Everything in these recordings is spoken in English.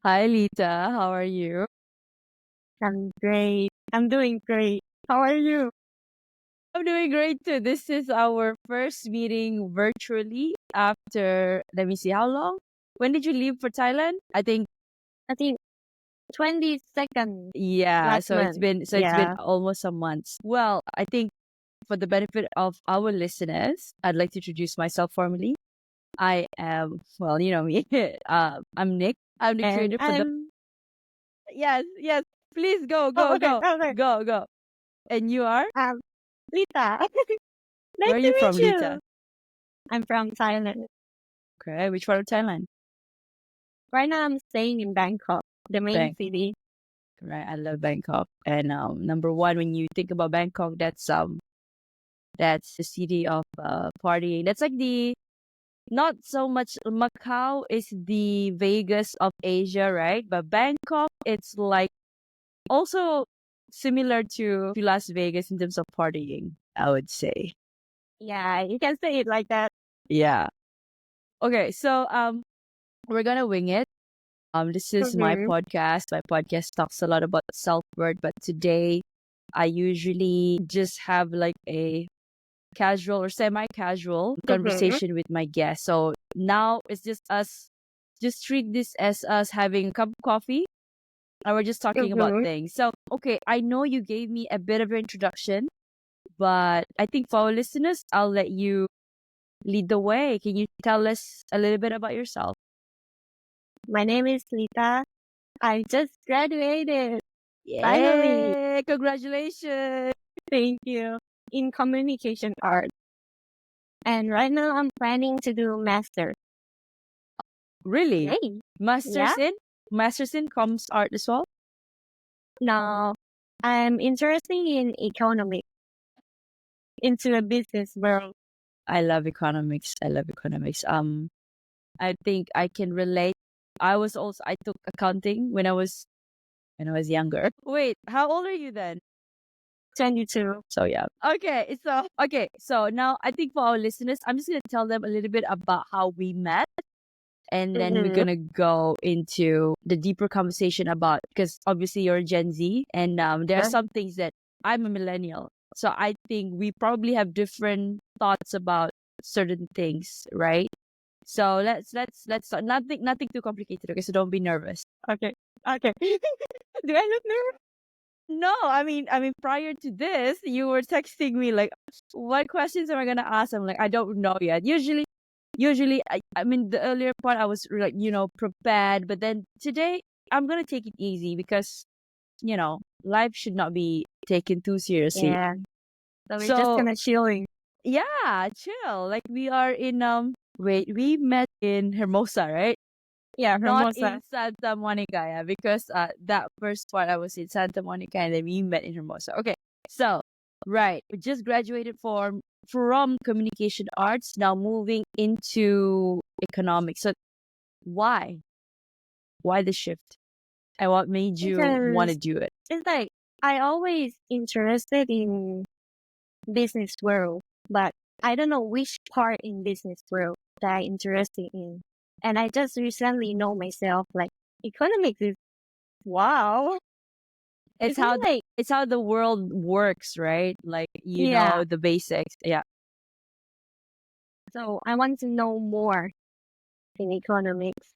Hi, Lita. How are you? I'm great. I'm doing great. How are you? I'm doing great too. This is our first meeting virtually after, let me see, how long? When did you leave for Thailand? I think, I think 22nd yeah. last So it's month. been Yeah. almost a month. Well, I think for the benefit of our listeners, I'd like to introduce myself formally. I am, well, you know me. I'm Nick. I'm the And creator for the. I'm Yes, yes. Please go, oh go, okay, go, okay. go, go. And you are? Lita. Where Nice are to you from, meet you. Lita? I'm from Thailand. Okay, which part of Thailand? Right now I'm staying in Bangkok, the main Bang. city. Right, I love Bangkok. And number one, when you think about Bangkok, that's the city of partying. That's like the not so much Macau is the Vegas of Asia, right? But Bangkok, it's like also similar to Las Vegas in terms of partying, I would say. Yeah, you can say it like that. Yeah. Okay, so we're gonna wing it. This is my Mm-hmm. podcast. My podcast talks a lot about self-worth, but today I usually just have like a casual or semi-casual Mm-hmm. conversation with my guests. So now it's just us. Just treat this as us having a cup of coffee, and we're just talking about Mm-hmm. things. So okay, I know you gave me a bit of an introduction, but I think for our listeners, I'll let you lead the way. Can you tell us a little bit about yourself? My name is Lita. I just graduated. Finally. Yeah, congratulations. Thank you. In communication art. And right now I'm planning to do master. Really? Yay. Yeah. Masters in? Masters in comms art as well? Now I'm interested in economics, into a business world. I love economics. I love economics. I think I can relate. I took accounting when I was younger. Wait, how old are you then? 22. So yeah. Okay, so now I think for our listeners, I'm just gonna tell them a little bit about how we met, and then we're Mm-hmm. gonna go into the deeper conversation about, because obviously you're Gen Z, and there are Yeah. some things that I'm a millennial, so I think we probably have different thoughts about certain things, right? So let's start. Nothing too complicated, okay? So don't be nervous. Okay. Okay. Do I look nervous? No, I mean, prior to this, you were texting me like, "What questions am I gonna ask?" I'm like, "I don't know yet." Usually, I mean, the earlier part I was like, prepared, but then today I'm gonna take it easy because life should not be taken too seriously. Yeah. So we're just So gonna chilling. yeah, chill. Like we are in wait, we met in Hermosa, right? Yeah, Not in Hermosa. Santa Monica, yeah, because that first part I was in Santa Monica and then we met in Hermosa. Okay, so right, we just graduated from communication arts, now moving into economics. So why? Why the shift? And what made you want to Because do it? it's like I always interested in business world, but I don't know which part in business world that I interested in. And I just recently know myself like economics is wow. It's Isn't how it like it's how the world works, right? Like yeah. the basics. Yeah, So I want to know more in economics.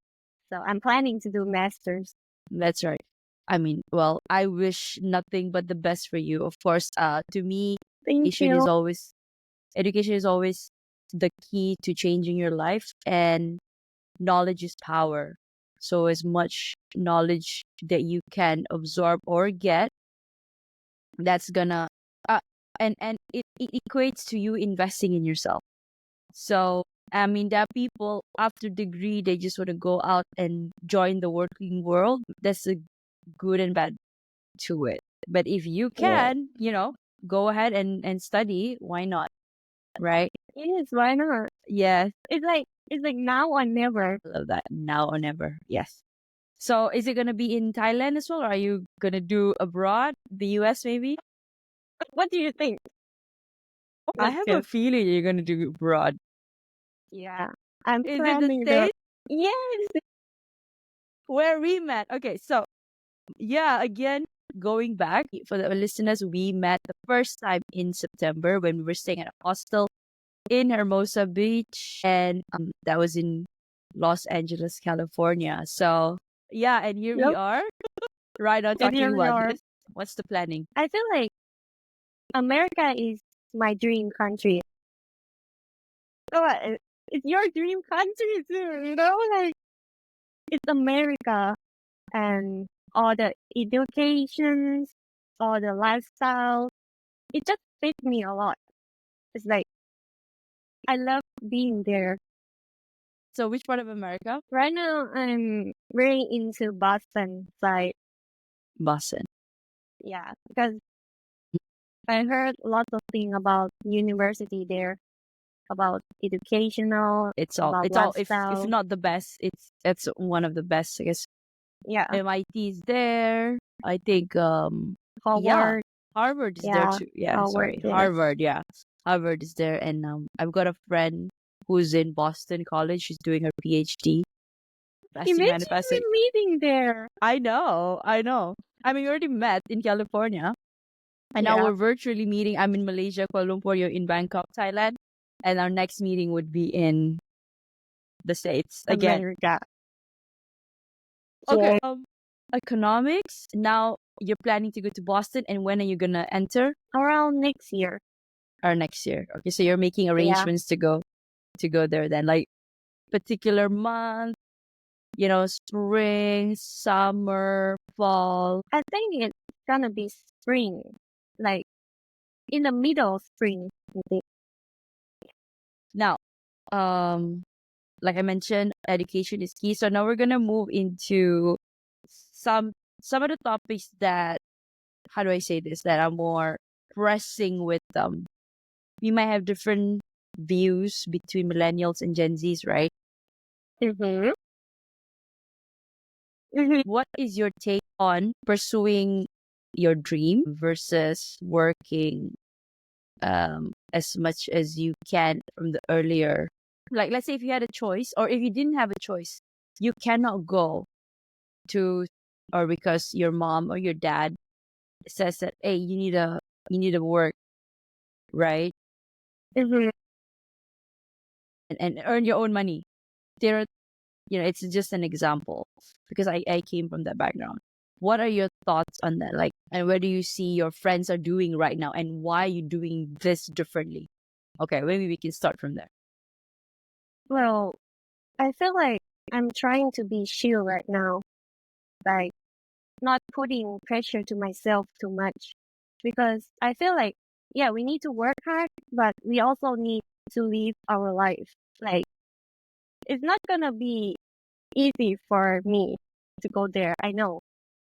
So I'm planning to do masters. that's right. I mean, well, I wish nothing but the best for you. Of course, to me, Thank education is you. always education is always the key to changing your life, and knowledge is power. So as much knowledge that you can absorb or get, that's gonna uh, and it equates to you investing in yourself. So I mean, there are people after degree they just want to go out and join the working world. That's a good and bad to it. But if you Yeah. can, go ahead and study, why not? Right? Yes, why not? Yes, It's like now or never. I love that. Now or never. Yes. So is it gonna be in Thailand as well, or are you gonna do abroad, the US maybe? What do you think? I Let's have a go. feeling you're gonna do abroad. Yeah. I'm Is it the planning that. States? Yes. where we met. Okay, so yeah, again, going back for the listeners, we met the first time in September when we were staying at a hostel in Hermosa Beach, and that was in Los Angeles, California. So yeah, and here we Yep. are, right now And talking here we about are. this. What's the planning? I feel like America is my dream country. Oh, it's your dream country too, you know? Like, it's America and all the educations, all the lifestyle. It just fits me a lot. It's like, I love being there. So which part of America? Right now, I'm really into Boston side. Boston. Yeah, because I heard lots of things about university there, about educational, about It's all if lifestyle. not the best, it's one of the best. I guess Yeah, MIT is there. I think yeah, Howard. Harvard is there Yeah, too. Yeah, Howard sorry. there. Harvard, yeah. Harvard is there, and I've got a friend who's in Boston College. She's doing her PhD. Plastic Imagine manifesting. we meeting there. I know, I know. I mean, we already met in California, and now Yeah, we're virtually meeting. I'm in Malaysia, Kuala Lumpur, you're in Bangkok, Thailand, and our next meeting would be in the States again. America. Okay. Yeah. Economics. Now you're planning to go to Boston, and when are you gonna enter? Around next year. Or next year? Okay, so you're making Yeah. arrangements to go there then, like particular month, spring, summer, fall. I think it's gonna be spring, like in the middle of spring. I think. Now, like I mentioned, education is key. So now we're gonna move into some some of the topics that, how do I say this, that are more pressing with them. We might have different views between millennials and Gen Zs, right? Mm-hmm. Mm-hmm. What is your take on pursuing your dream versus working as much as you can from the earlier? Like, let's say if you had a choice, or if you didn't have a choice, you cannot go to, or because your mom or your dad says that, hey, you need to work, right? Mm-hmm. And earn your own money. There, it's just an example because I came from that background. What are your thoughts on that? Like, and where do you see your friends are doing right now, and why are you doing this differently? Okay, maybe we can start from there. Well, I feel like I'm trying to be chill right now, like not putting pressure to myself too much, because I feel like, yeah, we need to work hard, but we also need to live our life. Like, it's not gonna be easy for me to go there. I know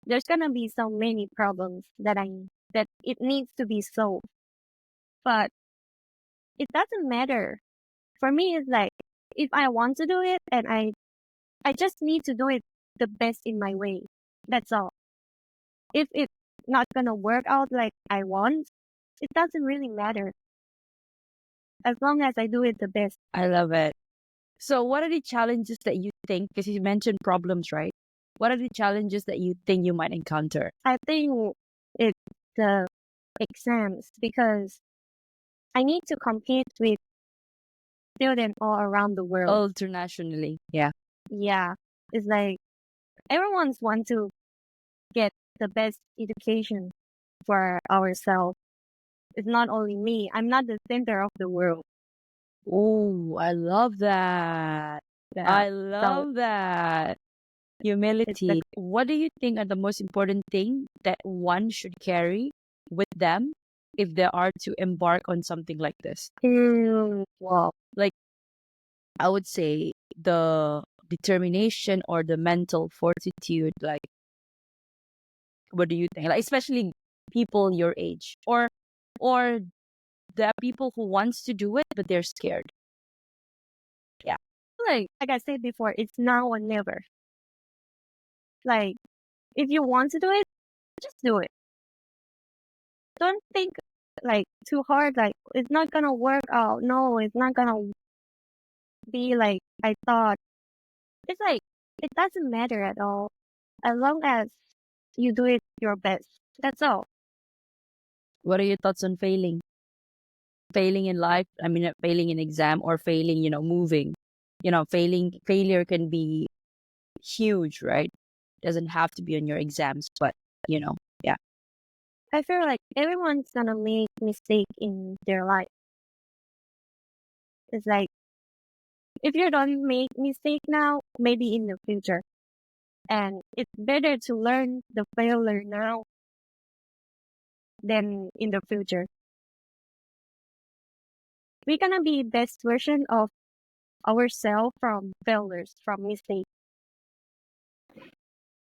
there's gonna be so many problems that it needs to be solved, but it doesn't matter. For me, it's like if I want to do it, and I just need to do it the best in my way. That's all. If it's not gonna work out like I want, it doesn't really matter as long as I do it the best. I love it. So, what are the challenges that you think? Because you mentioned problems, right? What are the challenges that you think you might encounter? I think it's the exams because I need to compete with students all around the world. Internationally, yeah. Yeah, it's like everyone's want to get the best education for ourselves. It's not only me. I'm not the center of the world. Oh, I love that. Yeah. I So love that. it's the Humility. What do you think are the most important thing that one should carry with them if they are to embark on something like this? well, Like, I would say the determination or the mental fortitude. Like, what do you think? Like, especially people your age, or there are people who wants to do it but they're scared. Yeah. like I said before, it's now or never. Like if you want to do it, just do it. Don't think like too hard. Like it's not gonna work out. No, it's not gonna be like I thought. It's like it doesn't matter at all. As long as you do it your best. That's all. What are your thoughts on failing? Failing in life, I mean, not failing in exam or failing, moving. Failure can be huge, right? Doesn't have to be on your exams, but, yeah. I feel like everyone's gonna make mistake in their life. It's like if you don't make mistake now, maybe in the future. And it's better to learn the failure now than in the future. We're gonna be best version of ourselves from failures, from mistakes.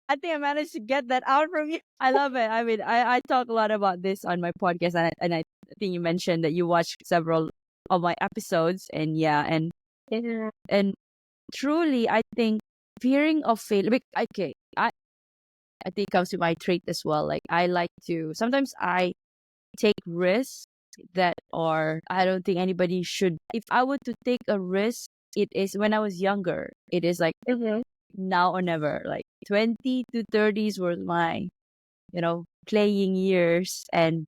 I think I managed to get that out from you. I love it. I mean, I talk a lot about this on my podcast, and I think you mentioned that you watched several of my episodes, and yeah, Yeah. and truly, I think fearing of failure. Okay, I think comes to my trait as well. Like I like to sometimes I take risks that are I don't think anybody should. If I were to take a risk, it is when I was younger. It is like Mm-hmm. now or never. Like 20 to 30s was my, playing years and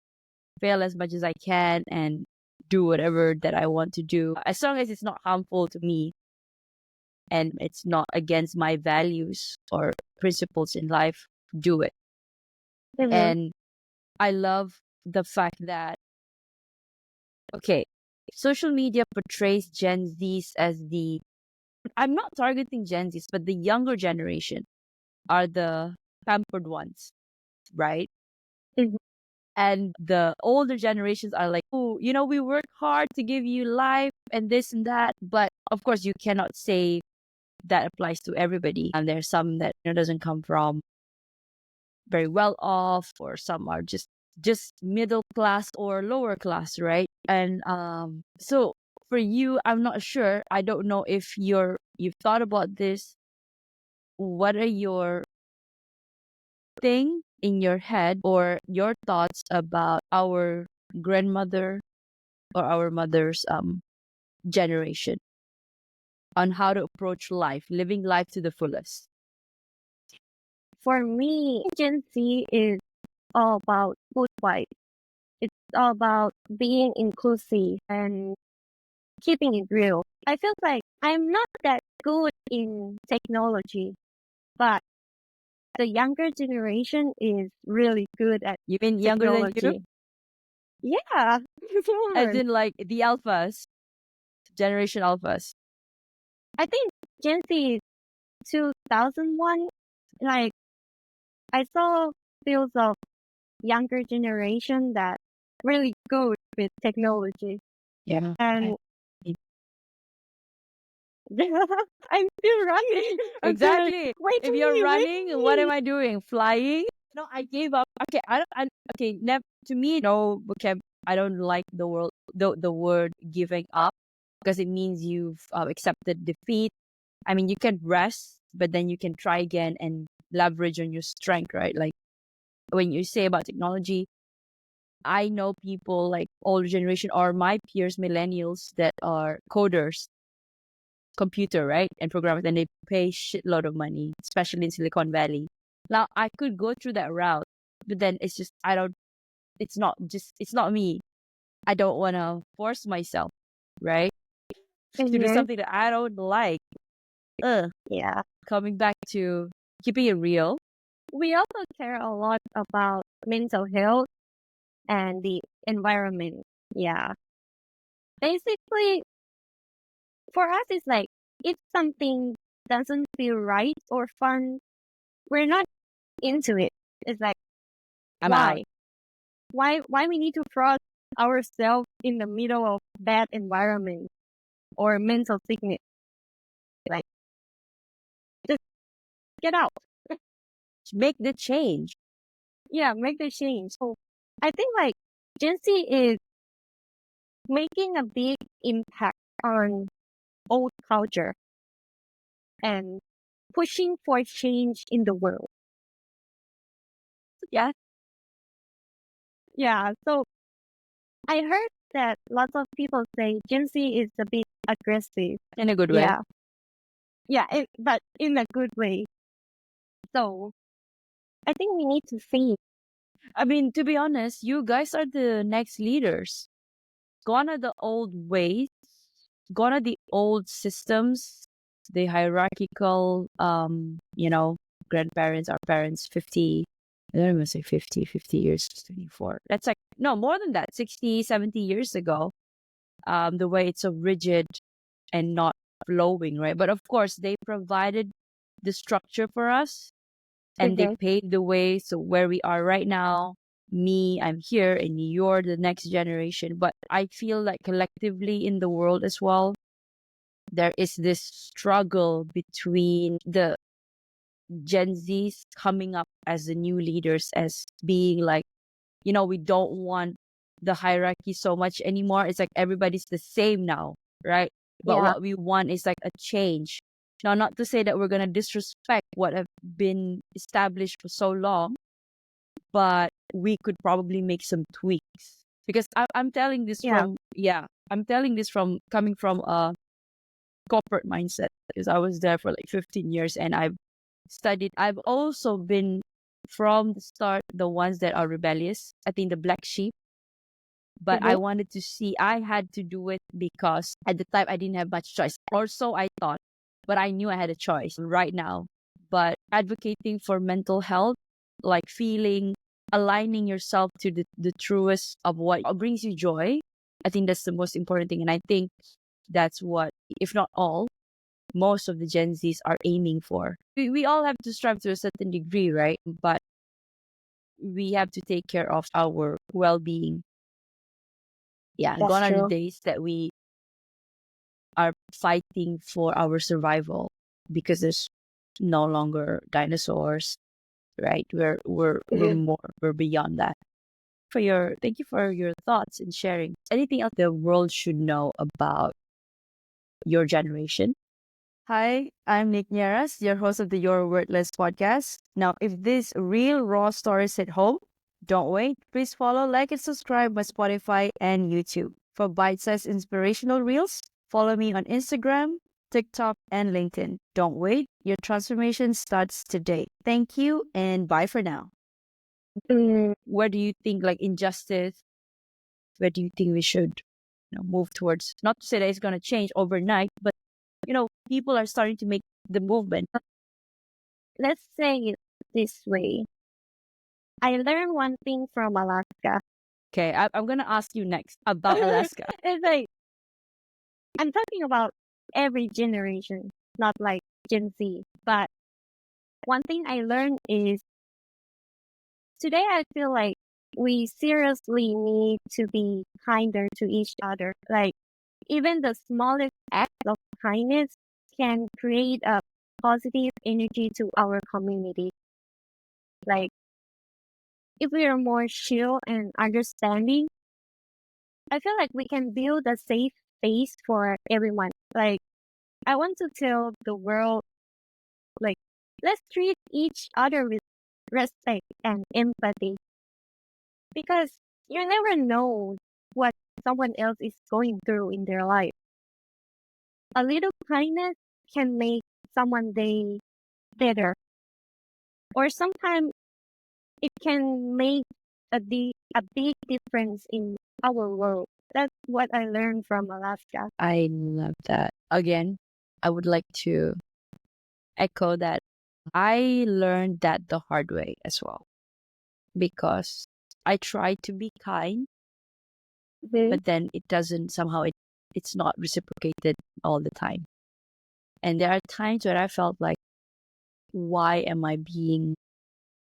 fail as much as I can and do whatever that I want to do. As long as it's not harmful to me and it's not against my values or principles in life, do it. Mm-hmm. And I love the fact that, okay, social media portrays Gen Zs as I'm not targeting Gen Zs, but the younger generation are the pampered ones, right? Mm-hmm. And the older generations are like, oh, we work hard to give you life and this and that. But of course, you cannot say that applies to everybody. And there's some that doesn't come from very well off, or some are just middle class or lower class, right? And so for you, I'm not sure. I don't know if you've thought about this. What are your thing in your head or your thoughts about our grandmother or our mother's generation on how to approach life, living life to the fullest? For me, Gen Z is all about good vibes. It's all about being inclusive and keeping it real. I feel like I'm not that good in technology, but the younger generation is really good at You mean younger than you? technology. Yeah, As sure. in like the alphas, generation alphas. I think Gen Z is 2001. Like, I saw fields of younger generation that really good with technology. Yeah. And I'm still running. I'm still like, Exactly. wait If for you're me, wait running, for what am me. I doing? Flying? No, I gave up. Okay, I don't. Okay, to me, no. Okay, I don't like the word giving up because it means you've accepted defeat. I mean, you can rest, but then you can try again and leverage on your strength, right? Like when you say about technology, I know people like older generation or my peers, millennials that are coders, computer, right? And programmers, and they pay shitload of money, especially in Silicon Valley. Now I could go through that route, but then it's just it's not me. I don't wanna force myself, right? To do Mhm. something that I don't like. Ugh. Yeah. Coming back to keeping it real. We also care a lot about mental health and the environment. Yeah. Basically, for us, it's like if something doesn't feel right or fun, we're not into it. It's like, I'm out. why? Why we need to trust ourselves in the middle of bad environment or mental sickness? Like, just get out. Make the change. Yeah, make the change. So I think like Gen Z is making a big impact on old culture and pushing for change in the world. Yeah, Yeah, so I heard that lots of people say Gen Z is a bit aggressive. in a good way. Yeah, Yeah, but in a good way. So I think we need to think. I mean, to be honest, you guys are the next leaders. Gone are the old ways, gone are the old systems, the hierarchical, grandparents, our parents, 50, I don't even say 50 years, 24. That's like, no, more than that, 60, 70 years ago. The way it's so rigid and not flowing, right? But of course, they provided the structure for us and they Mhm. paved the way. So where we are right now, me, I'm here, and you're the next generation. But I feel like collectively in the world as well, there is this struggle between the Gen Zs coming up as the new leaders, as being like, we don't want the hierarchy so much anymore. It's like everybody's the same now, right? But Yeah, what we want is like a change. Now, not to say that we're going to disrespect what have been established for so long, but we could probably make some tweaks. Because I'm telling this yeah. from, I'm telling this from coming from a corporate mindset, because I was there for like 15 years and I've studied. I've also been from the start the ones that are rebellious. I think the black sheep, but I Mhm. wanted to see, I had to do it because at the time I didn't have much choice, or so I thought, but I knew I had a choice right now. But advocating for mental health, like feeling, aligning yourself to the truest of what brings you joy, I think that's the most important thing. And I think that's what, if not all, most of the Gen Zs are aiming for. We all have to strive to a certain degree, right? But we have to take care of our well-being. Yeah, That's gone are the true. days that we are fighting for our survival because there's no longer dinosaurs, right? We're Mhm. more, we're beyond that. Thank you for your thoughts and sharing. Anything else the world should know about your generation? Hi, I'm Nick Nieras, your host of the Your Wordless podcast. Now, if these real raw stories hit home, don't wait. Please follow, like, and subscribe on Spotify and YouTube. For bite-sized inspirational reels, follow me on Instagram, TikTok, and LinkedIn. Don't wait. Your transformation starts today. Thank you, and bye for now. Mm, Where do you think, like injustice, where do you think we should move towards? Not to say that it's going to change overnight, but people are starting to make the movement. let's say it this way. I learned one thing from Alaska. Okay, I'm gonna ask you next about Alaska. It's like I'm talking about every generation, not like Gen Z. But one thing I learned is today I feel like we seriously need to be kinder to each other. Like even the smallest act of kindness can create a positive energy to our community. Like if we are more chill and understanding, I feel like we can build a safe space for everyone. Like I want to tell the world, like, let's treat each other with respect and empathy because you never know what someone else is going through in their life. A little kindness can make someone day better, or sometimes it can make a big difference in our world. That's what I learned from Alaska. I love that. Again, I would like to echo that. I learned that the hard way as well because I try to be kind, Mhm. but then it doesn't somehow it's not reciprocated all the time. And there are times where I felt like, why am I being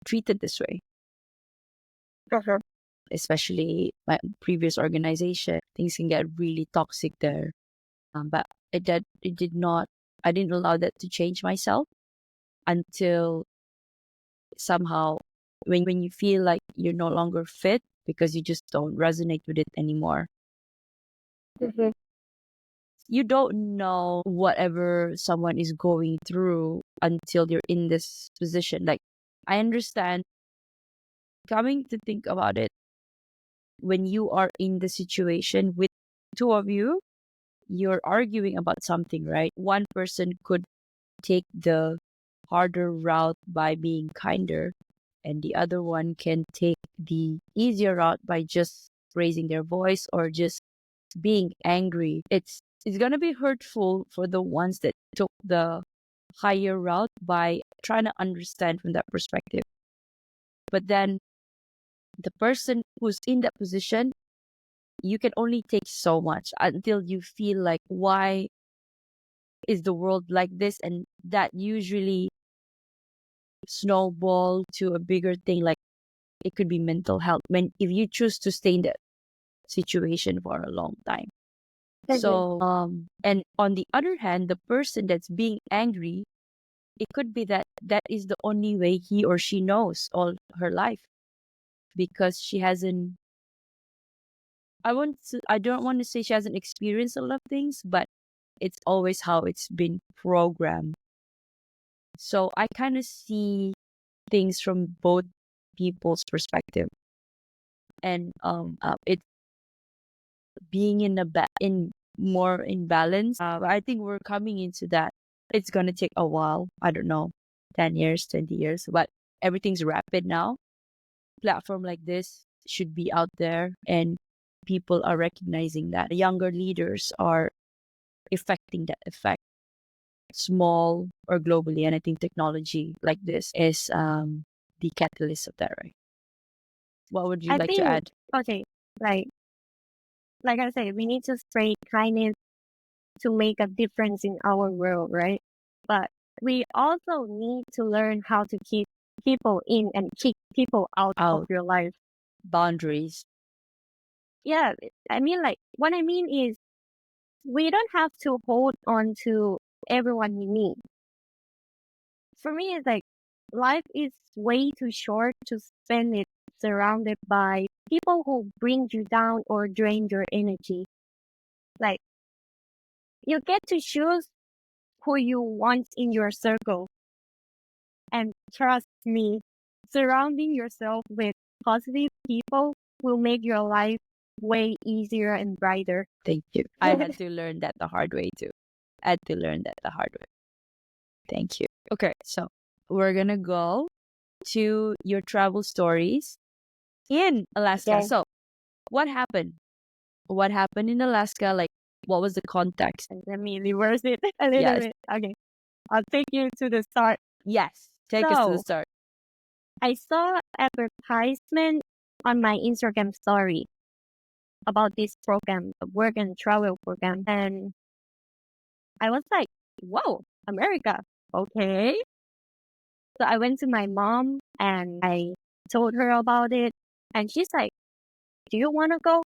treated this way? Uh-huh. Especially my previous organization, things can get really toxic there. But it did not. I didn't allow that to change myself until somehow when you feel like you're no longer fit because you just don't resonate with it anymore. Mhm. You don't know whatever someone is going through until you're in this position. Like, I understand, coming to think about it, when you are in the situation with two of you, you're arguing about something, right? One person could take the harder route by being kinder, and the other one can take the easier route by just raising their voice or just being angry. It's gonna be hurtful for the ones that took the higher route by trying to understand from that perspective. But then the person who's in that position, you can only take so much until you feel like, why is the world like this? And that usually snowball to a bigger thing, like it could be mental health when if you choose to stay in that situation for a long time. So and on the other hand, the person that's being angry, it could be that that is the only way he or she knows all her life, because she hasn't, I don't want to say she hasn't experienced a lot of things, but it's always how it's been programmed. So I kind of see things from both people's perspective, and it's being in in more in balance. I think we're coming into that. It's gonna take a while. I don't know, 10 years, 20 years, but everything's rapid now. Platform like this should be out there, and people are recognizing that. The younger leaders are affecting that effect, small or globally, and I think technology like this is the catalyst of that, right? What would you I like to think, add? okay, like, like I say, we need to spread kindness to make a difference in our world, right? But we also need to learn how to keep people in and kick people out of Out your life. boundaries. Yeah, I mean, like, what I mean is we don't have to hold on to everyone we meet. For me, it's like life is way too short to spend it surrounded by people who bring you down or drain your energy. Like, you get to choose who you want in your circle. And trust me, surrounding yourself with positive people will make your life way easier and brighter. Thank you. I had to learn that the hard way too. I had to learn that the hard way. Thank you. Okay, so we're gonna go to your travel stories in Alaska. Okay. So, what happened? What happened in Alaska? Like, what was the context? Let me reverse it a little Yes. bit. Okay. I'll take you to the start. Yes. Take us to the So, start. I saw advertisement on my Instagram story about this program, a work and travel program. And I was like, whoa, America. Okay. So I went to my mom and I told her about it. And she's like, do you want to go?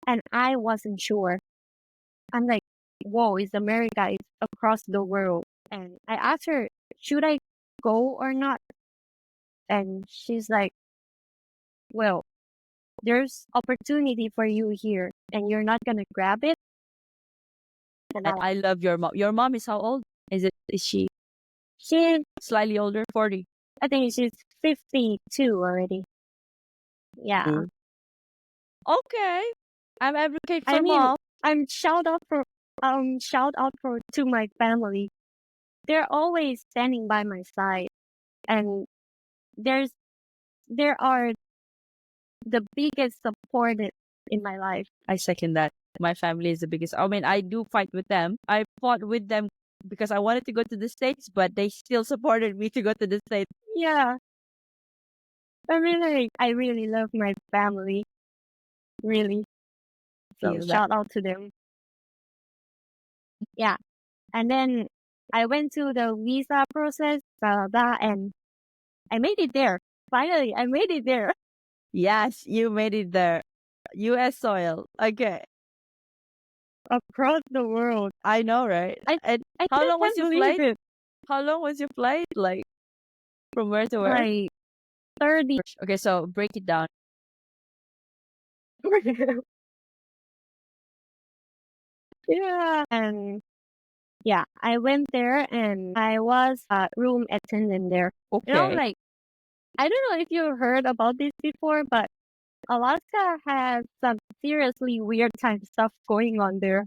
And I wasn't sure. I'm like, whoa, it's America. It's across the world. And I asked her, should I go or not? And she's like, well, there's opportunity for you here and you're not going to grab it. And I love your mom. Your mom is how old? Is she she, slightly older? 40. I think she's 52 already. Yeah. Ooh. Okay. I'm advocate for I mean, mom. I'm shout out for to my family. They're always standing by my side, and there are the biggest support in my life. I second that. My family is the biggest. I mean, I do fight with them. I fought with them because I wanted to go to the States, but they still supported me to go to the States. Yeah, I really love my family, really. So Feel that. shout out to them. Yeah, and then I went to the visa process, and I made it there. Finally, I made it there. Yes, you made it there. U.S. soil. Okay. Across the world. I know, right? And I how just long was can't your believe flight? it. How long was your flight? Like, from where to where? Like 30. Okay, so break it down. Yeah. And yeah, I went there and I was a room attendant there. You know, Okay. like, I don't know if you heard about this before, but Alaska has some seriously weird time stuff going on there.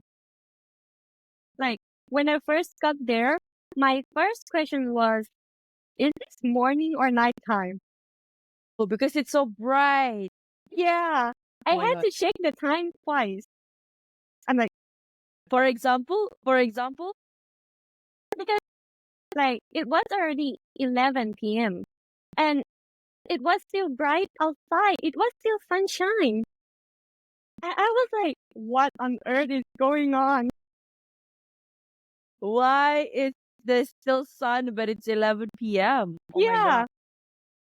Like, when I first got there, My first question was, is this morning or nighttime? Oh, because it's so bright. Yeah. I Oh my had god. to check the time twice. I'm like, For example, because like it was already 11 p.m. and it was still bright outside. It was still sunshine. I was like, what on earth is going on? why is there still sun but it's 11 p.m.? Oh my god. Yeah.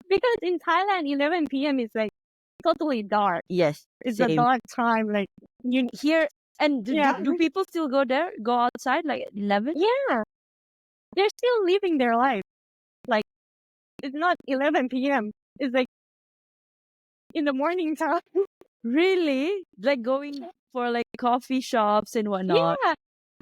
Because in Thailand, 11 p.m. is like totally dark. Yes, It's a same. dark time. Like, you, Here, and do, yeah. do, do people still go outside like at 11? Yeah. They're still living their life. Like, it's not 11 p.m. It's like in the morning time. Really? Like going for like coffee shops and whatnot. Yeah.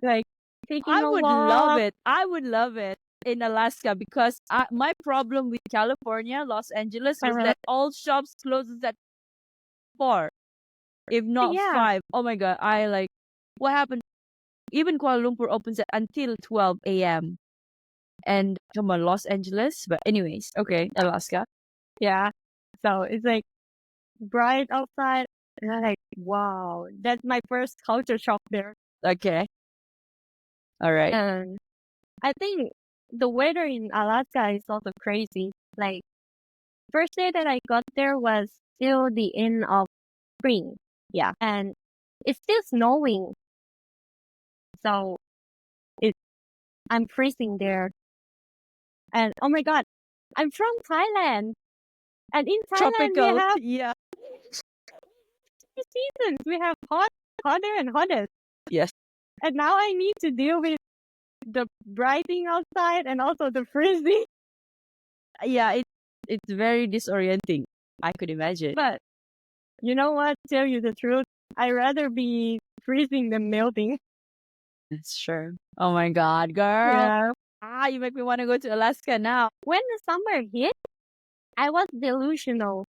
Like taking I a would love walk it. I would love it in Alaska because my problem with California, Los Angeles, was around. that all shops closes at 4, if not Yeah. 5. Oh my god, I like what happened. Even Kuala Lumpur opens at until 12 a.m. And come on, Los Angeles. But anyways, okay, Alaska. Yeah. So it's like bright outside. And I'm like, wow, that's my first culture shock there. Okay, all right. And I think the weather in Alaska is also crazy. Like, first day that I got there was still the end of spring. Yeah. And it's still snowing. So it, I'm freezing there. And oh my God, I'm from Thailand. And in Thailand, we Tropical. have Yeah. two seasons. We have hot, hotter, and hottest. Yes. And now I need to deal with the brightening outside and also the freezing. Yeah, it's very disorienting. I could imagine. But you know what? Tell you the truth, I'd rather be freezing than melting. That's true. Oh my god, girl. Yeah. You make me want to go to Alaska now. When the summer hit, I was delusional.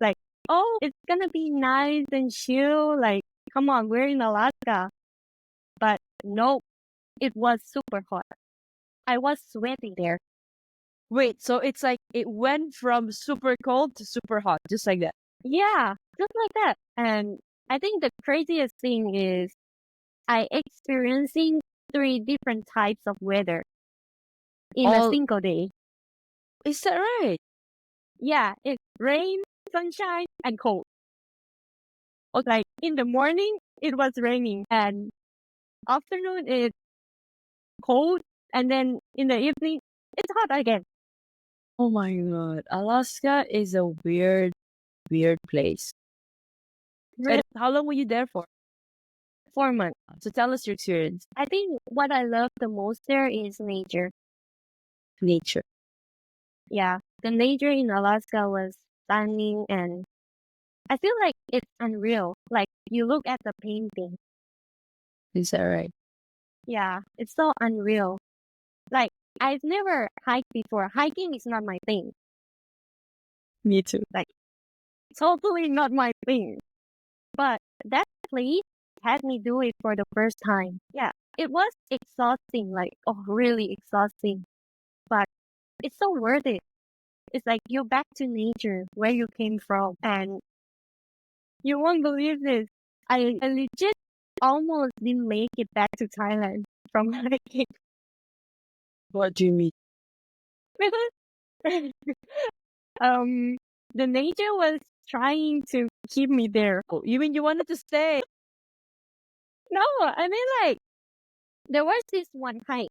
Like, oh, it's gonna be nice and chill. Like, come on, we're in Alaska. But nope, it was super hot. I was sweating there. Wait, so it's like it went from super cold to super hot, just like that. Yeah, just like that. And I think the craziest thing is I experiencing 3 different types of weather in a All single day. is that right? Yeah, it's rain, sunshine, and cold. Okay. Like in the morning, it was raining, and afternoon it's cold, and then in the evening, it's hot again. Oh my god, Alaska is a weird, weird place. Really, And how long were you there for? 4 months. So tell us your experience. I think what I love the most there is nature. Nature. Yeah, the nature in Alaska was stunning, and I feel like it's unreal. Like you look at the painting. Is that right? Yeah, it's so unreal. Like I've never hiked before. Hiking is not my thing. Me too. Like totally not my thing. But that place had me do it for the first time. Yeah, it was exhausting, like, oh, really exhausting. But it's so worth it. It's like you're back to nature, where you came from. And you won't believe this. I legit almost didn't make it back to Thailand from hiking What do you mean? because um the nature was trying to keep me there. Oh, you mean you wanted to stay? No, I mean like there was this one hike.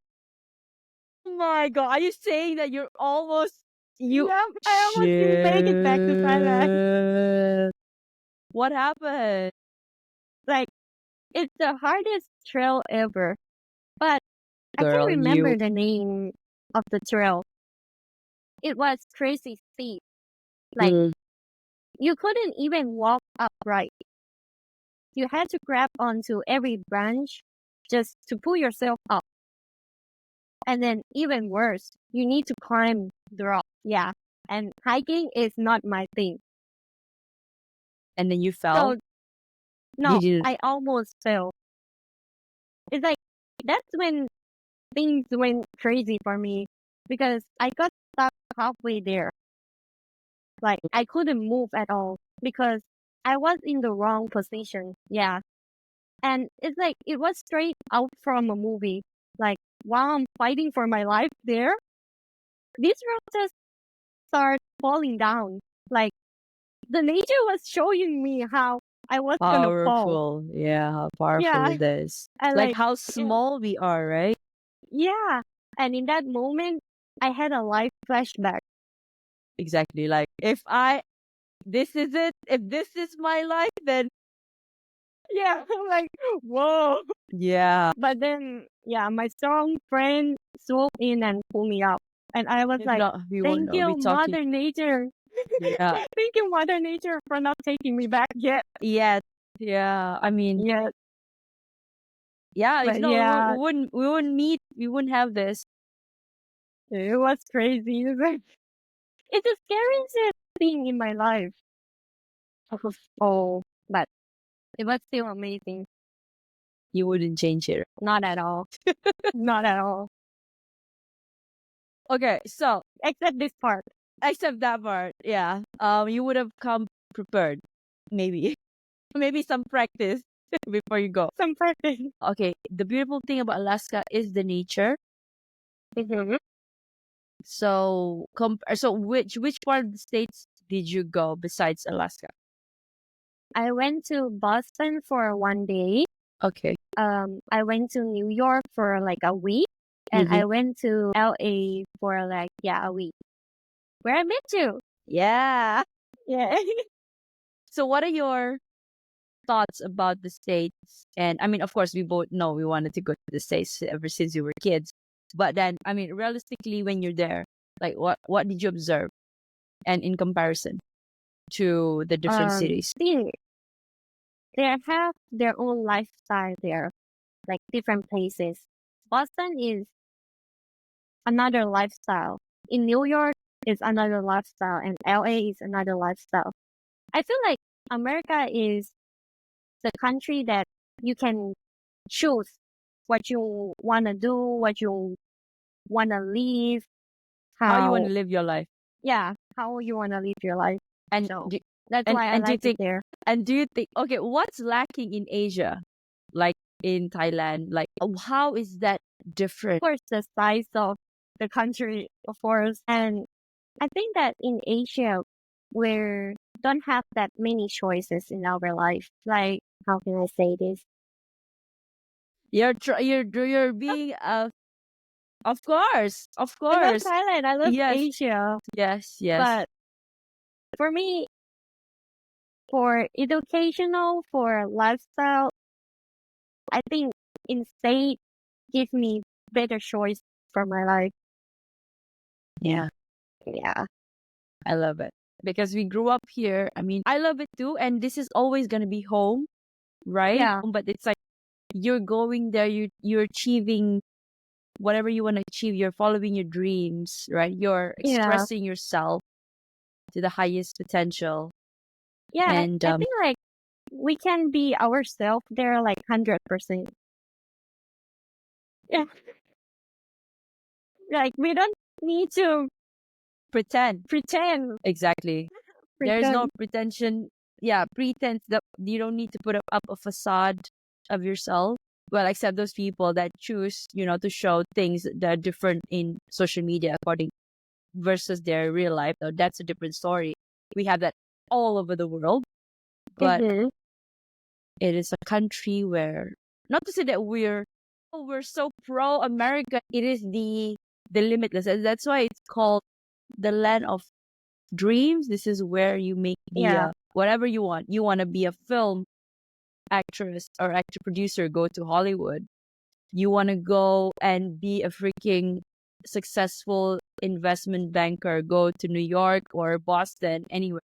Oh my god, are you saying that you're almost you Yeah, I almost didn't make it back to Thailand. Shit. What happened? Like it's the hardest trail ever. But I can't Girl, remember you the name of the trail. It was crazy steep. Like mm, you couldn't even walk upright. You had to grab onto every branch just to pull yourself up. And then even worse, you need to climb the rock. Yeah. And hiking is not my thing. and then you fell? So no, Did you I almost fell. It's like that's when things went crazy for me because I got stuck halfway there. Like I couldn't move at all because I was in the wrong position. Yeah. And it's like it was straight out from a movie. Like while I'm fighting for my life there, these rocks just start falling down. Like the nature was showing me how I was gonna fall. Powerful. Yeah, how powerful Yeah. it is. And Like like how yeah. small we are, right? Yeah. And in that moment I had a life flashback. Exactly. Like this is it. If this is my life, then Yeah. I'm like, whoa. yeah. But then yeah, my strong friend swooped in and pulled me up. And I was If like, not, we won't thank know. you, We talking. Mother Nature. Yeah. Thank you, Mother Nature, for not taking me back yet. Yes. Yeah. I mean, Yes. yeah. If But not, yeah, we wouldn't meet. We wouldn't have this. it was crazy. It's like, it's the scariest thing in my life. Oh, but it was still amazing. You wouldn't change it. Not at all. Not at all. Okay. So Except this part. except that part, yeah. You would have come prepared, maybe, maybe some practice before you go. Some practice. Okay. The beautiful thing about Alaska is the nature. Mhm. So, so which part of the states did you go besides Alaska? I went to Boston for 1 day. Okay. I went to New York for like a week. And Mm-hmm. I went to LA for like, yeah, a week. Where I met you. Yeah. Yeah. So, what are your thoughts about the states? And I mean, of course, we both know we wanted to go to the states ever since we were kids. But then, I mean, realistically, when you're there, like, what did you observe? And in comparison to the different cities, See, they have their own lifestyle there, like different places. Boston is another lifestyle. In New York is another lifestyle, and LA is another lifestyle. I feel like America is the country that you can choose what you want to do, what you want to live, how you want to how, live your life, yeah, how you want to live your life. and So do, that's why I and do you like it think there. okay, what's lacking in Asia, like in Thailand, like how is that different? Of course, the size of the country, of course. And I think that in Asia, we don't have that many choices in our life. Like, how can I say this? You're being of I love course, Thailand. I love yes, Asia. yes. But for me, for educational, for lifestyle, I think in-state give me better choice for my life. Yeah, Yeah. I love it because we grew up here. I mean, I love it too, and this is always gonna be home, right? Yeah. But it's like you're going there, you're achieving whatever you want to achieve. You're following your dreams, right? You're Yeah. expressing yourself to the highest potential, Yeah. and I think like we can be ourselves there like 100%. Yeah. Like we don't need to pretend. pretend. Exactly. There's no Pretend. pretension. Yeah, pretense that you don't need to put up a facade of yourself. Well, except those people that choose, to show things that are different in social media according versus their real life. Though that's a different story. We have that all over the world, but Mm-hmm. it is a country where, not to say that we're so pro America. It is the limitless, and that's why it's called the land of dreams. This is where you make the Yeah. whatever you want. You want to be a film actress or actor producer, go to Hollywood. You want to go and be a freaking successful investment banker, go to New York or Boston, anywhere.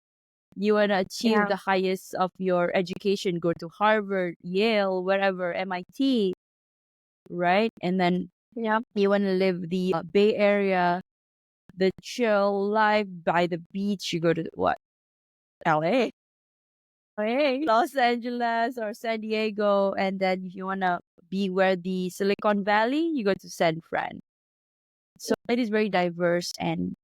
You want to achieve Yeah. the highest of your education, go to Harvard, Yale, wherever, MIT, right? And then Yeah. you want to live the Bay Area, the chill life by the beach. You go to what? LA. Hey. Los Angeles or San Diego, and then if you wanna be where the Silicon Valley, you go to San Fran. So it is very diverse and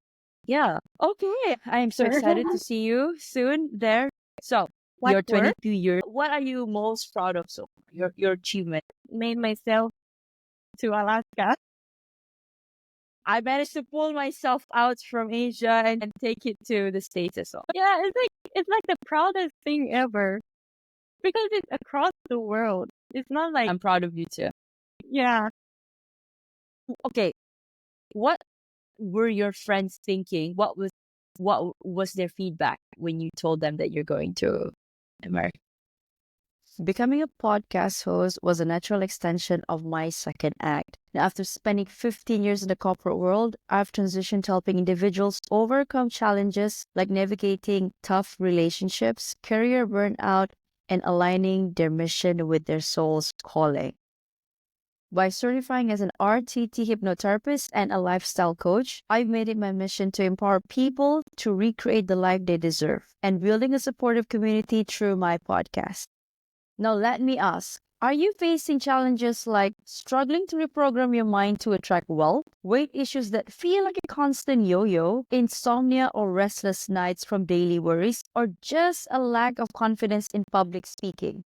yeah. Okay. I am so excited to see you soon there. So What you're work 22 years. What are you most proud of so far? Your achievement. made myself to Alaska? I managed to pull myself out from Asia and take it to the States as well. Yeah, it's like the proudest thing ever because it's across the world. It's not like I'm proud of you too. yeah. Okay. What were your friends thinking? What was their feedback when you told them that you're going to America? Becoming a podcast host was a natural extension of my second act. And after spending 15 years in the corporate world, I've transitioned to helping individuals overcome challenges like navigating tough relationships, career burnout, and aligning their mission with their soul's calling. By certifying as an RTT hypnotherapist and a lifestyle coach, I've made it my mission to empower people to recreate the life they deserve and building a supportive community through my podcast. Now, let me ask, are you facing challenges like struggling to reprogram your mind to attract wealth, weight issues that feel like a constant yo yo, insomnia or restless nights from daily worries, or just a lack of confidence in public speaking?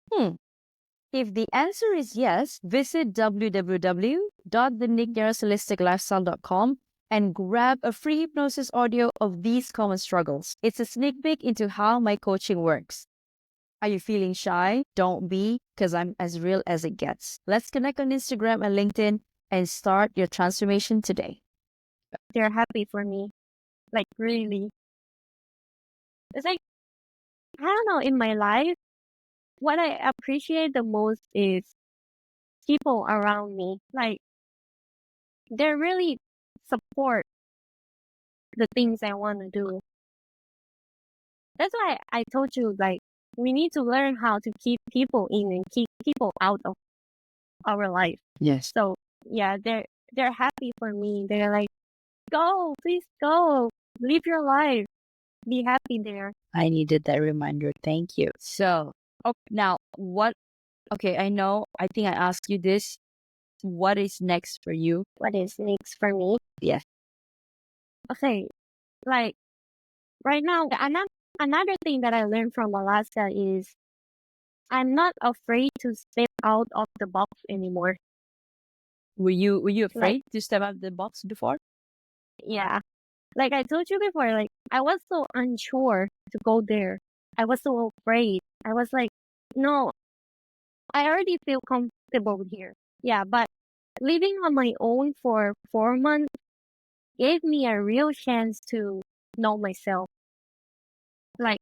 If the answer is yes, visit www.thenickdarasholisticlifestyle.com and grab a free hypnosis audio of these common struggles. It's a sneak peek into how my coaching works. Are you feeling shy? Don't be, because I'm as real as it gets. Let's connect on Instagram and LinkedIn and start your transformation today. They're happy for me. Like really. It's like I don't know, in my life, what I appreciate the most is people around me. Like they really support the things I want to do. That's why I told you, like, we need to learn how to keep people in and keep people out of our life. Yes. So yeah, they're happy for me. They're like, go, please go, live your life, be happy there. I needed that reminder. Thank you. So, now okay, I think I asked you this. What is next for you? What is next for me? Yes. Okay, like right now, another thing that I learned from Alaska is I'm not afraid to step out of the box anymore. Were you Like, afraid to step out of the box before? yeah, like I told you before, like I was so unsure to go there. I was so afraid. I was like, no, I already feel comfortable here. Yeah, but living on my own for 4 months gave me a real chance to know myself. Like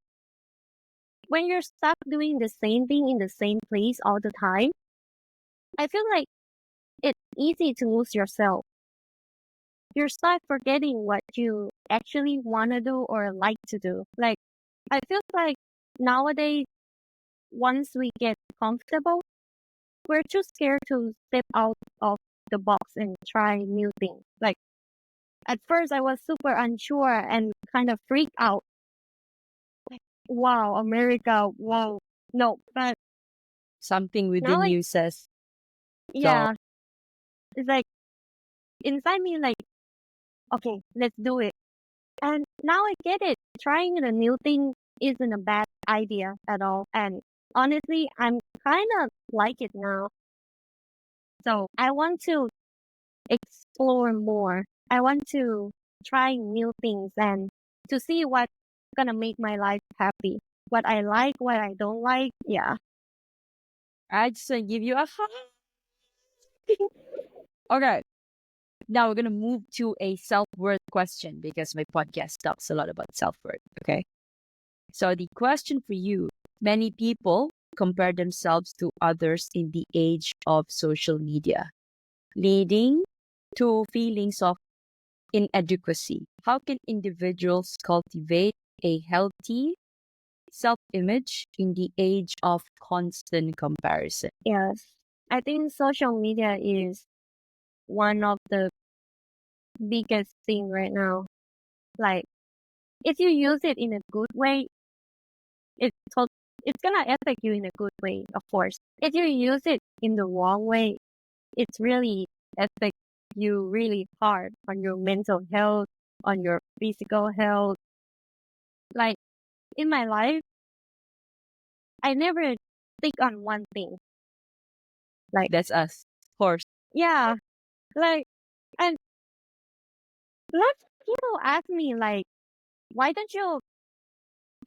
when you're stuck doing the same thing in the same place all the time, I feel like it's easy to lose yourself. You start forgetting what you actually want to do or like to do. Like, I feel like nowadays, once we get comfortable, we're too scared to step out of the box and try new things. Like, at first, I was super unsure and kind of freaked out. Like, wow, America, wow. No, but Something now, within like, you says, go. yeah, it's like inside me, like, okay, let's do it. And now I get it. Trying a new thing isn't a bad idea at all. And honestly, I'm kind of like it now. So I want to explore more. I want to try new things and to see what's gonna make my life happy. What I like, what I don't like. Yeah. I just want to give you a Okay. Now we're gonna move to a self-worth question because my podcast talks a lot about self-worth. Okay. So the question for you, many people compare themselves to others in the age of social media, leading to feelings of inadequacy. How can individuals cultivate a healthy self-image in the age of constant comparison? Yes. I think social media is one of the biggest thing right now. Like if you use it in a good way, it's it's gonna affect you in a good way, of course. If you use it in the wrong way, it's really affect you really hard on your mental health, on your physical health. Like in my life, I never stick on one thing. Like That's us. Of course. yeah, like and lots of people ask me like, why don't you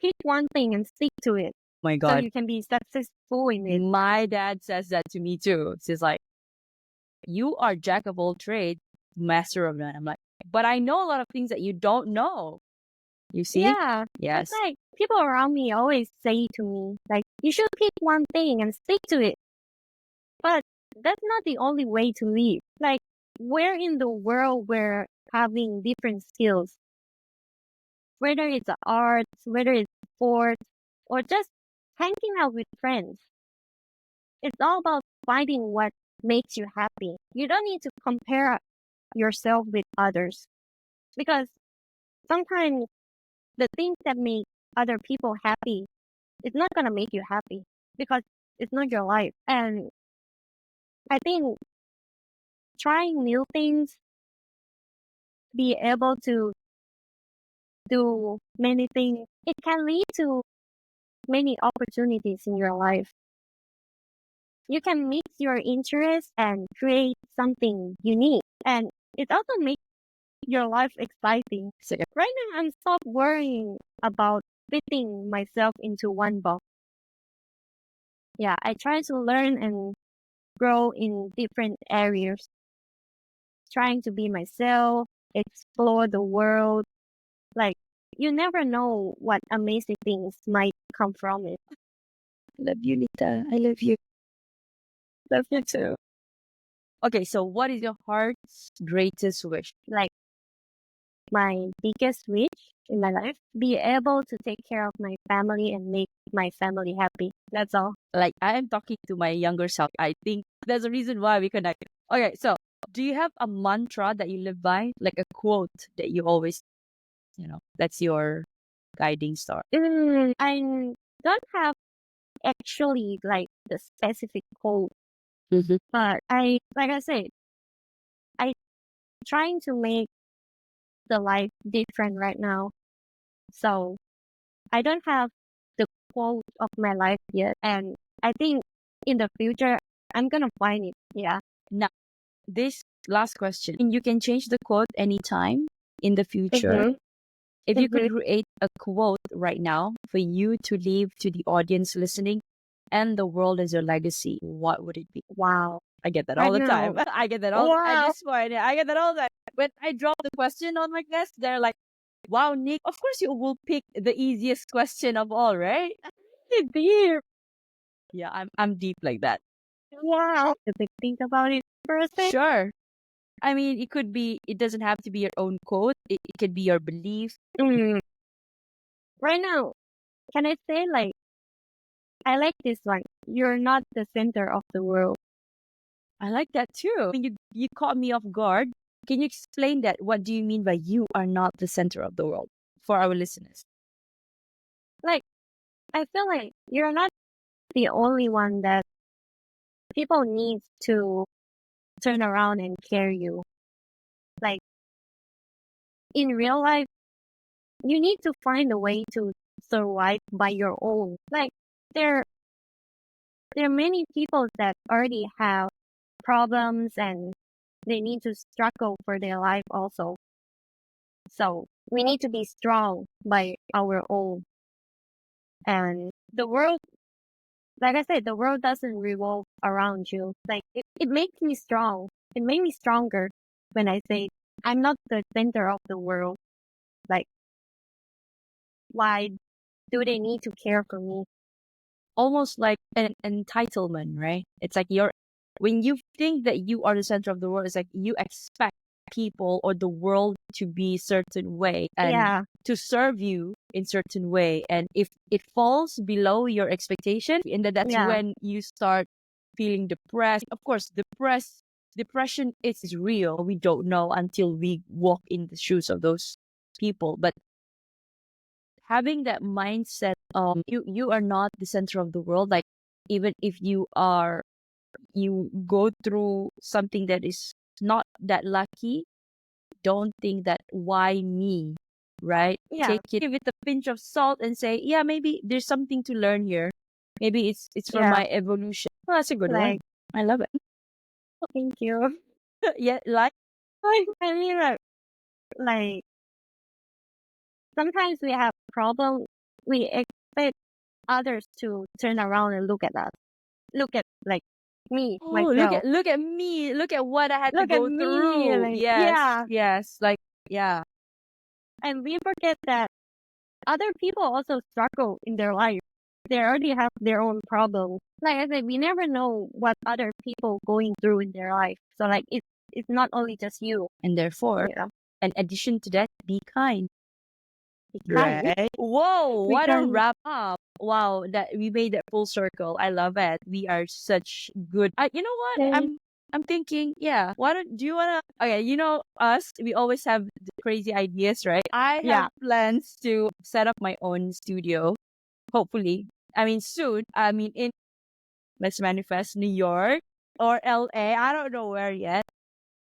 pick one thing and stick to it My so God. you can be successful in it? My dad says that to me too. He's like, you are jack of all trades, master of none. I'm like, but I know a lot of things that you don't know. You see? Yeah, Yes. it's like people around me always say to me like, you should pick one thing and stick to it. But that's not the only way to live. Like, we're in the world where having different skills, whether it's arts, whether it's sports, or just hanging out with friends. It's all about finding what makes you happy. You don't need to compare yourself with others because sometimes the things that make other people happy, it's not going to make you happy because it's not your life. And I think trying new things, be able to do many things, it can lead to many opportunities in your life. You can mix your interests and create something unique. And it also makes your life exciting. So, Right now, I'm stop worrying about fitting myself into one box. Yeah, I try to learn and grow in different areas, trying to be myself, explore the world. Like, you never know what amazing things might come from it. I love you, Lita. I love you. Love you too. Okay, so what is your heart's greatest wish? Like, my biggest wish in my life, be able to take care of my family and make my family happy. That's all. Like, I am talking to my younger self. I think there's a reason why we connect. Okay, so do you have a mantra that you live by? Like a quote that you always, that's your guiding star? I don't have actually like the specific quote, Mm-hmm. but like I said, I trying to make the life different right now. So I don't have the quote of my life yet. And I think in the future, I'm going to find it. Yeah. Now, this last question. You can change the quote anytime in the future. Mm-hmm. If you could Mm-hmm. create a quote right now for you to leave to the audience listening and the world as your legacy, what would it be? Wow. I get that Right all the now. time. I get that all at Wow. this point. I get that all the time. When I drop the question on my guests, they're like, wow, Nick, of course you will pick the easiest question of all, right? Deep. Yeah, I'm deep like that. Wow. If I think about it for a second. Sure. I mean, it doesn't have to be your own quote. It could be your belief. Mm. Right now, can I say like, I like this one. You're not the center of the world. I like that too. I mean, you caught me off guard. Can you explain that? What do you mean by you are not the center of the world for our listeners? Like, I feel like you're not the only one that people need to turn around and care you. Like, in real life, you need to find a way to survive by your own. Like, there, there are many people that already have problems and they need to struggle for their life also. So we need to be strong by our own. And the world, like I said, the world doesn't revolve around you. Like it makes me strong. It made me stronger when I say I'm not the center of the world. Like, why do they need to care for me? Almost like an entitlement, right? It's like when you think that you are the center of the world, it's like you expect people or the world to be certain way and Yeah. to serve you in certain way. And if it falls below your expectation, and that's Yeah. when you start feeling depressed. Of course, depression is real. We don't know until we walk in the shoes of those people. But having that mindset, you are not the center of the world. Like, even if you go through something that is not that lucky, don't think that why me, right? Yeah. Give it a pinch of salt and say, yeah, maybe there's something to learn here. Maybe it's for Yeah. my evolution. Well, that's a good one. Like, I love it. thank you. Yeah, like, I mean, like sometimes we have a problem. We expect others to turn around and look at us. Look at like me, oh, myself. look at me. Look at what I had to Look at go me. through. Like, Yes, yeah. yes. Like, yeah. And we forget that other people also struggle in their life. They already have their own problems. Like I said, we never know what other people going through in their life. So like it's not only just you. And therefore, You know, in addition to that, be kind. be kind. Right. Whoa, We what a can. wrap up. Wow, that we made that full circle. I love it. We are such good. You know what? Say, I'm thinking, yeah. Why don't do you wanna okay, you know us, we always have the crazy ideas, right? I have yeah. plans to set up my own studio. Hopefully. I mean soon. I mean in let's manifest New York or LA. I don't know where yet.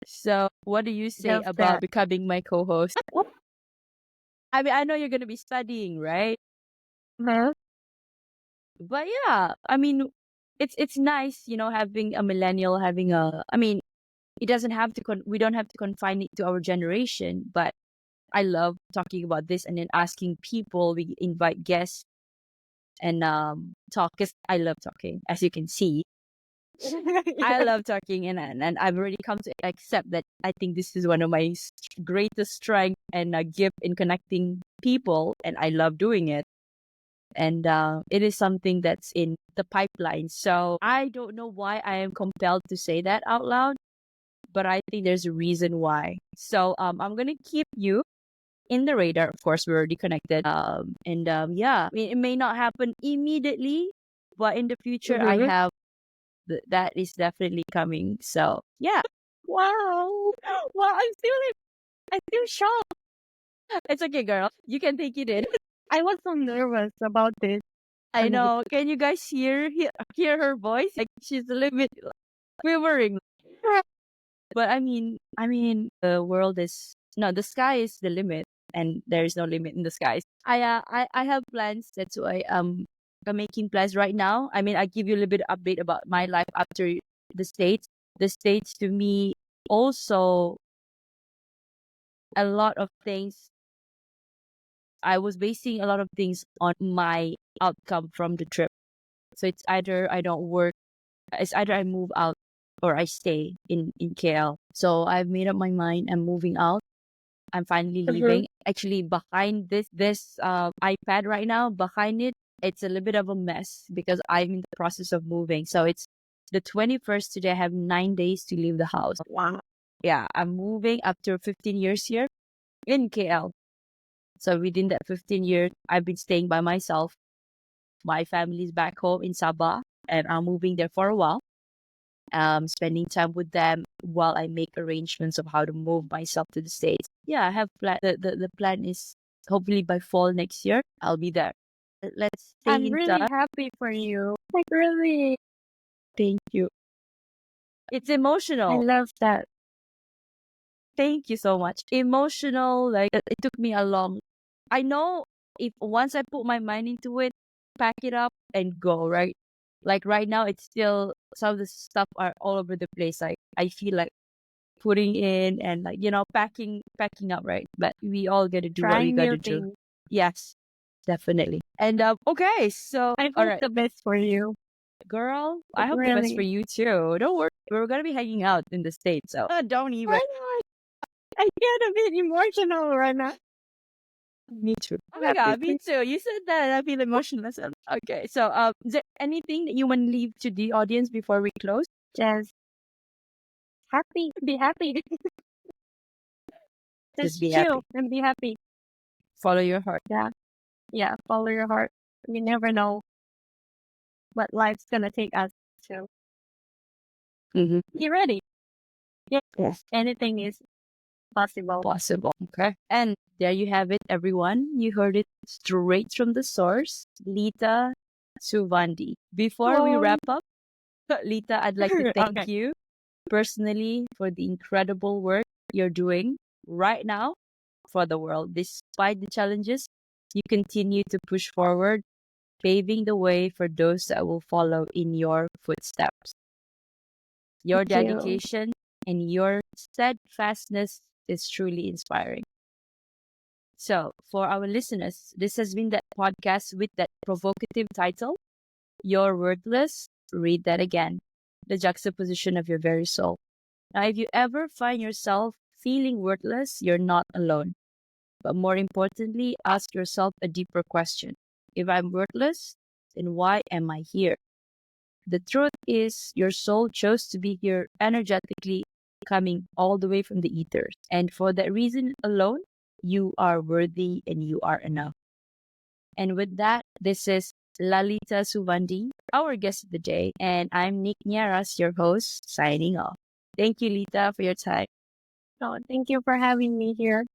So what do you say Just about that. becoming my co-host? I mean, I know you're gonna be studying, right? Well, But yeah, I mean, it's nice, having a millennial, having a. I mean, it doesn't have to. We don't have to confine it to our generation. But I love talking about this and then asking people. We invite guests and talk. Cause I love talking, as you can see. I yeah. love talking, and I've already come to accept that I think this is one of my greatest strength and gift in connecting people, and I love doing it. And it is something that's in the pipeline. So I don't know why I am compelled to say that out loud, but I think there's a reason why. So I'm gonna keep you in the radar. Of course, we're already connected. And yeah, I mean, it may not happen immediately, but in the future, I Mhm. have that is definitely coming. So yeah, Wow. Wow. I feel shocked. it's okay, girl. You can take it in. I was so nervous about this. I And know. Can you guys hear her voice? Like she's a little bit quivering. But the world is no, the sky is the limit, and there is no limit in the skies. I have plans. That's why I'm making plans right now. I mean, I give you a little bit of update about my life after the states. The states to me also a lot of things. I was basing a lot of things on my outcome from the trip. So it's either I don't work, it's either I move out or I stay in KL. So I've made up my mind. I'm moving out. I'm finally Mhm. leaving. Actually, behind this iPad right now, behind it, it's a little bit of a mess because I'm in the process of moving. So it's the 21st today. I have 9 days to leave the house. Wow. Yeah, I'm moving after 15 years here in KL. So within that 15 years, I've been staying by myself. My family's back home in Sabah, and I'm moving there for a while. Spending time with them while I make arrangements of how to move myself to the States. Yeah, I have plan. The plan is hopefully by fall next year, I'll be there. Let's stay I'm in really touch. happy for you. Like really. Thank you. It's I emotional. love that. Thank you so much. Emotional, like it took me a long. I know if once I put my mind into it, pack it up and go, right? Like right now, it's still some of the stuff are all over the place. Like I feel like putting in and like packing up, right? But we all got to do what we Trying got new to do. things. Yes, definitely. And okay, so I all hope right, the best for you. girl, I Like hope the best for really. you too. Don't worry, we're gonna be hanging out in the States, so don't even. Why not? I get a bit emotional right now. Me too. Oh I'm my happy god, me for too. You said that and I feel emotional as well. Okay, so is there anything that you want to leave to the audience before we close? just happy. Be happy. Just Just be chill happy. and be happy. Follow your heart. Yeah. Yeah. Follow your heart. You never know what life's gonna take us to. Mm-hmm. Be ready. Yeah. Yes. Anything is possible. Possible. Okay. And there you have it, everyone. You heard it straight from the source, Lita Suvandee. Before we Oh, wrap up, Lita, I'd like to thank okay. you personally for the incredible work you're doing right now for the world. Despite the challenges, you continue to push forward, paving the way for those that will follow in your footsteps. Your Thank you. dedication and your steadfastness is truly inspiring. So, for our listeners, this has been that podcast with that provocative title, You're Worthless. Read that again. The juxtaposition of your very soul. Now, if you ever find yourself feeling worthless, you're not alone. But more importantly, ask yourself a deeper question. If I'm worthless, then why am I here? The truth is, your soul chose to be here energetically, coming all the way from the ethers. And for that reason alone, you are worthy and you are enough. And with that, this is Lalita Suvandee, our guest of the day, and I'm Nick Nieras, your host, signing off. Thank you, Lita, for your time. So thank you for having me here.